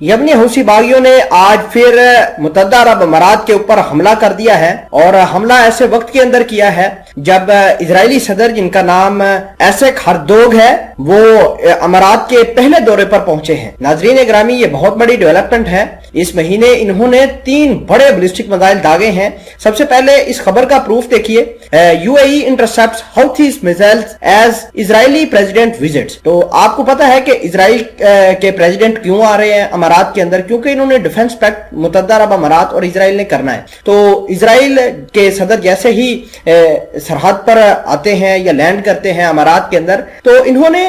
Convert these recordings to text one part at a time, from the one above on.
یمنی حوثی باغیوں نے آج پھر متحدہ عرب امارات کے اوپر حملہ کر دیا ہے، اور حملہ ایسے وقت کے اندر کیا ہے جب اسرائیلی صدر جن کا نام ایسک ہردوگ ہے وہ امارات کے پہلے دورے پر پہنچے ہیں۔ ناظرین گرامی، یہ بہت بڑی ڈیولپمنٹ ہے۔ اس مہینے انہوں نے 3 بڑے بیلسٹک میزائل داغے ہیں۔ سب سے پہلے اس خبر کا پروف دیکھیے، UAE intercepts Houthis missiles as Israeli president visits۔ تو آپ کو پتا ہے کہ اسرائیل کے پریزیڈنٹ کیوں آ رہے ہیں امارات کے اندر؟ کیونکہ انہوں نے ڈیفنس پیکٹ متحدہ عرب امارات اور اسرائیل نے کرنا ہے۔ تو اسرائیل کے صدر جیسے ہی سرحد پر آتے ہیں یا لینڈ کرتے ہیں امارات کے اندر، تو انہوں نے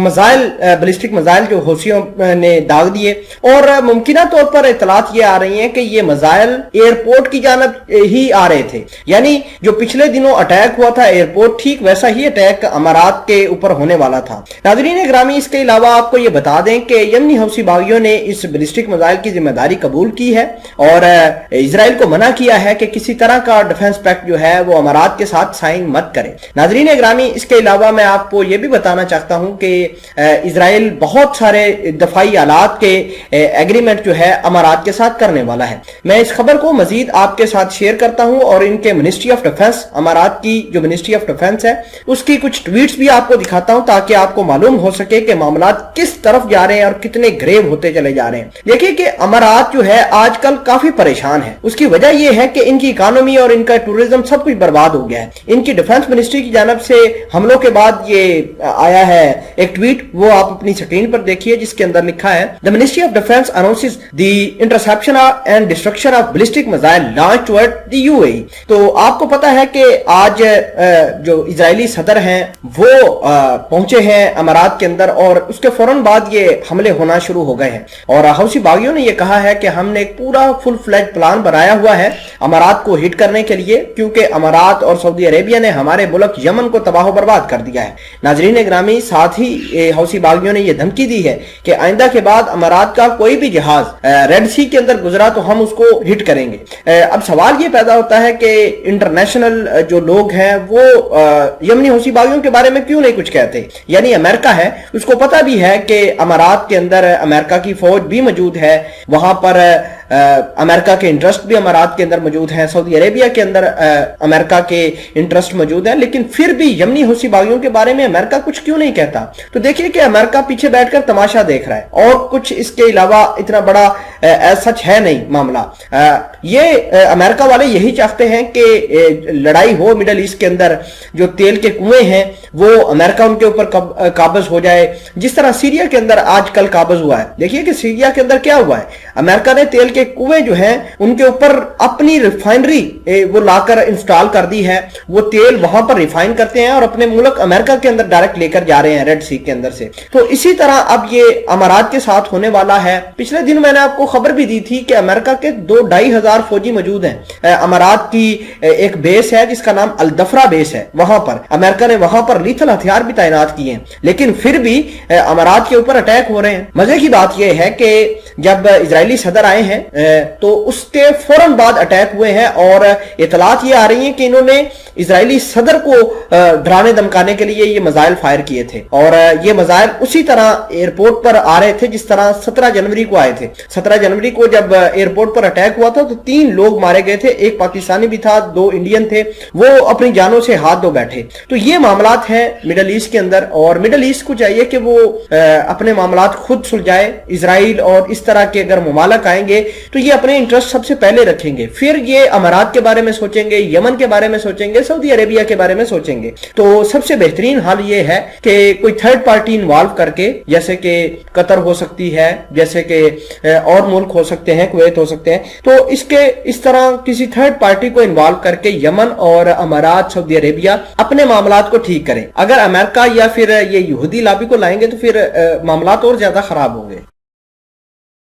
میزائل بیلسٹک میزائل جو حوثیوں نے داغ دیے، اور ممکنہ طور پر اطلاعات یہ آ رہی ہیں کہ یہ میزائل ایئرپورٹ کی جانب ہی آ رہے تھے، یعنی جو پچھلے دنوں اٹیک ہوا تھا ایئرپورٹ، ٹھیک ویسا ہی اٹیک امارات کے اوپر ہونے والا تھا۔ ناظرین گرامی، اس کے علاوہ آپ کو یہ بتا دیں کہ یمنی حوثی باغیوں نے اس بیلسٹک میزائل کی ذمہ داری قبول کی ہے اور اسرائیل کو منع کیا ہے کہ کسی طرح کا ڈیفنس پیکٹ جو ہے وہ امارات کے ساتھ سائن مت کرے۔ ناظرین گرامی، اس کے علاوہ میں آپ کو یہ بھی بتانا چاہتا ہوں کہ اسرائیل بہت سارے دفاعی آلات کے ایگریمنٹ جو ہے امارات کے ساتھ کرنے والا ہے۔ میں اس خبر کو مزید آپ کے ساتھ شیئر کرتا ہوں، اور ان کے منسٹری آف ڈیفنس، امارات کی جو منسٹری آف ڈیفنس ہے، اس کی کچھ ٹویٹس بھی آپ کو دکھاتا ہوں تاکہ آپ کو معلوم ہو سکے کہ معاملات کس طرف جا رہے ہیں اور کتنے گریو ہوتے چلے جا رہے ہیں۔ دیکھیے کہ امارات جو ہے آج کل کافی پریشان ہے۔ اس کی وجہ یہ ہے کہ ان کی اکانومی اور ان کا ٹورزم سب کچھ برباد ہو گیا ہے۔ ان کی ڈیفنس منسٹری کی جانب سے حملوں کے بعد یہ آیا ہے ایک ٹویٹ، وہ آپ اپنی سکرین پر دیکھیے، جس کے اندر لکھا ہے The Ministry of Defense announces the interception and destruction of ballistic missile launched toward the UAE۔ تو آپ کو پتا ہے کہ آج جو اسرائیلی صدر ہیں وہ پہنچے ہیں امارات کے اندر، اور اس کے فوراً بعد یہ حملے ہونا شروع ہو گئے ہیں، اور حوثی باغیوں نے یہ کہا ہے کہ ہم نے ایک پورا فل فلیج پلان بنایا ہوا ہے امارات کو ہٹ کرنے کے لیے، کیونکہ امارات اور سعودی عربیہ نے ہمارے ملک یمن کو تباہ و برباد کر دیا ہے۔ ناظرین گرامی، ساتھ ہی حوثی باغیوں نے یہ دھمکی دی ہے کہ آئندہ کے بعد امارات کا کوئی بھی جہاز ریڈ سی کے اندر گزرا تو ہم اس کو ہٹ کریں گے۔ اب سوال یہ پیدا ہوتا ہے کہ انٹرنیشنل جو لوگ ہیں وہ یمنی حوثی باغیوں کے بارے میں کیوں نہیں کچھ کہتے؟ یعنی امریکہ ہے، اس کو پتا بھی ہے کہ امارات کے اندر امریکہ کی فوج بھی موجود ہے، وہاں پر امریکہ کے انٹرسٹ بھی امارات کے اندر موجود ہیں، سعودی عربیہ کے اندر امریکہ کے انٹرسٹ موجود ہیں، لیکن پھر بھی یمنی حوثی باغیوں کے بارے میں امریکہ کچھ کیوں نہیں کہتا؟ تو دیکھیے کہ امریکہ پیچھے بیٹھ کر تماشا دیکھ رہا ہے، اور کچھ اس کے علاوہ اتنا بڑا سچ ہے نہیں معاملہ۔ یہ امریکہ والے یہی چاہتے ہیں کہ لڑائی ہو مڈل ایسٹ کے اندر، جو تیل کے کنویں ہیں وہ امریکہ ان کے اوپر قابض ہو جائے، جس طرح سیریا کے اندر آج کل قابض ہوا ہے۔ دیکھیے کہ سیریا کے اندر کیا ہوا ہے، امریکہ نے تیل کے کنویں جو ہیں ان کے اوپر اپنی ریفائنری وہ لا کر انسٹال کر دی ہے، وہ تیل وہاں پر ریفائن کرتے ہیں اور اپنے ملک امریکہ کے اندر ڈائریکٹ لے کر جا رہے ہیں ریڈ سی کے اندر سے۔ تو اسی طرح اب یہ امارات کے ساتھ ہونے والا ہے۔ پچھلے دن میں نے آپ کو خبر بھی دی تھی کہ امریکہ کے 2-2.5 ہزار فوجی موجود ہیں۔ امارات کی ایک بیس ہے جس کا نام الدفرا بیس ہے، وہاں پر امریکہ نے وہاں پر لیتھل ہتھیار بھی تعینات کیے ہیں، لیکن پھر بھی امارات کے اوپر اٹیک ہو رہے ہیں۔ مزے کی بات یہ ہے کہ جب اسرائیلی صدر آئے ہیں تو اس کے فوراً بعد اٹیک ہوئے ہیں، اور اطلاعات یہ آ رہی ہیں کہ انہوں نے اسرائیلی صدر کو ڈرانے دھمکانے کے لیے یہ میزائل فائر کیے تھے، اور یہ میزائل اسی طرح ایئرپورٹ پر آ رہے تھے جس طرح 17 جنوری کو آئے تھے۔ 17 جنوری کو جب ایئرپورٹ پر اٹیک ہوا تھا تو 3 لوگ مارے گئے تھے، ایک پاکستانی بھی تھا، 2 انڈین تھے، وہ اپنی جانوں سے ہاتھ دھو بیٹھے۔ تو یہ معاملات ہیں مڈل ایسٹ کے اندر، اور مڈل ایسٹ کو چاہیے کہ وہ اپنے معاملات خود سلجھائے۔ اسرائیل اور اس طرح کے اگر ممالک آئیں گے تو یہ اپنے انٹرسٹ سب سے پہلے رکھیں گے، پھر یہ امارات کے بارے میں سوچیں گے، یمن کے بارے میں سوچیں گے، سعودی عربیہ کے بارے میں سوچیں گے۔ تو سب سے بہترین حل یہ ہے کہ کوئی تھرڈ پارٹی انوالو کر کے، جیسے کہ قطر ہو سکتی ہے، جیسے کہ اور ملک ہو سکتے ہیں، کویت ہو سکتے ہیں، تو اس طرح کسی تھرڈ پارٹی کو انوالو کر کے یمن اور امارات، سعودی عربیہ اپنے معاملات کو ٹھیک کریں۔ اگر امریکہ یا پھر یہ یہودی لابی کو لائیں گے تو پھر معاملات اور زیادہ خراب ہوں گے۔